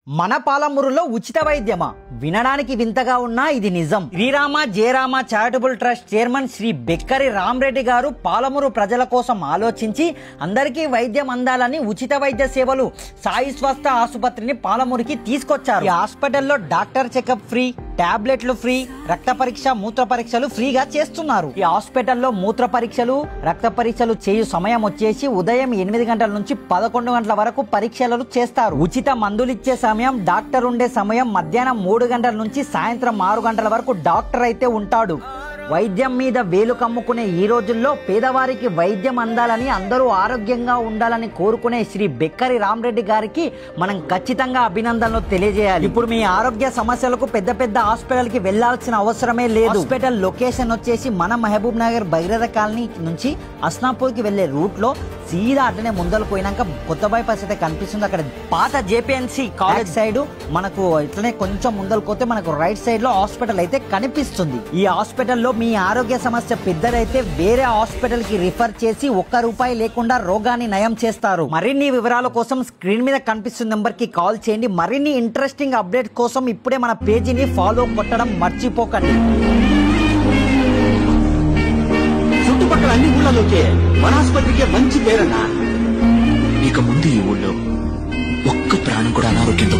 మన పాలమూరులో ఉచిత వైద్యమా? వినడానికి వింతగా ఉన్నా ఇది నిజం. Srirama Jayarama charitable trust chairman Sri Bekkari Ramareddy గారు పాలమూరు ప్రజల కోసం ఆలోచించి అందరికీ వైద్యం అందాలని ఉచిత వైద్య సేవలు సాయి స్వస్థ ఆసుపత్రిని పాలమూరుకి తీసుకొచ్చారు. ఈ హాస్పిటల్లో డాక్టర్ చెకప్ ఫ్రీ, టాబ్లెట్లు ఫ్రీ, రక్త పరీక్ష మూత్ర పరీక్షలు ఫ్రీగా చేస్తున్నారు. ఈ హాస్పిటల్లో మూత్ర పరీక్షలు రక్త పరీక్షలు చేయు సమయం వచ్చేసి ఉదయం 8 గంటల నుంచి 11 గంటల వరకు పరీక్షలు చేస్తారు. ఉచిత మందులు ఇచ్చే సమయం, డాక్టర్ ఉండే సమయం మధ్యాహ్నం 3 గంటల నుంచి సాయంత్రం 6 గంటల వరకు డాక్టర్ అయితే ఉంటాడు. వైద్యం మీద వేలు కమ్ముకునే ఈ రోజుల్లో పేదవారికి వైద్యం అందాలని, అందరూ ఆరోగ్యంగా ఉండాలని కోరుకునే శ్రీ బెక్కరి రామరెడ్డి గారికి మనం ఖచ్చితంగా అభినందనలు తెలియజేయాలి. ఇప్పుడు మీ ఆరోగ్య సమస్యలకు పెద్ద పెద్ద హాస్పిటల్ కి వెళ్లాల్సిన అవసరమే లేదు. హాస్పిటల్ లొకేషన్ వచ్చేసి మన మహబూబ్ నగర్ భగీరథ కాలనీ నుంచి అస్నాపూర్ కి వెళ్లే రూట్ లో సీదా అట్లనే ముందలు పోయినాక కొత్త బైపాస్ అయితే కనిపిస్తుంది. అక్కడ పాత జేపీఎన్సీ కాలేజ్ సైడ్ మనకు ఇట్లనే కొంచెం ముందలు పోతే మనకు రైట్ సైడ్ లో హాస్పిటల్ అయితే కనిపిస్తుంది. ఈ హాస్పిటల్లో మీ ఆరోగ్య సమస్య పెద్దదైతే వేరే హాస్పిటల్ కి రిఫర్ చేసి ₹1 లేకుండా రోగాన్ని నయం చేస్తారు. మరిన్ని వివరాల కోసం స్క్రీన్ మీద కనిపిస్తున్న నెంబర్ కి కాల్ చేయండి. మరిన్ని ఇంట్రెస్టింగ్ అప్డేట్ కోసం ఇప్పుడే మన పేజీని ఫాలో కొట్టడం మర్చిపోకండి. చుట్టుపక్కల అన్ని ఊళ్ళలోకే మన ఆసుపత్రికి మంచి పేరన్నా. ఇక ముందు ఈ ఊళ్ళో ఒక్క ప్రాణం కూడా అనారోగ్యంతో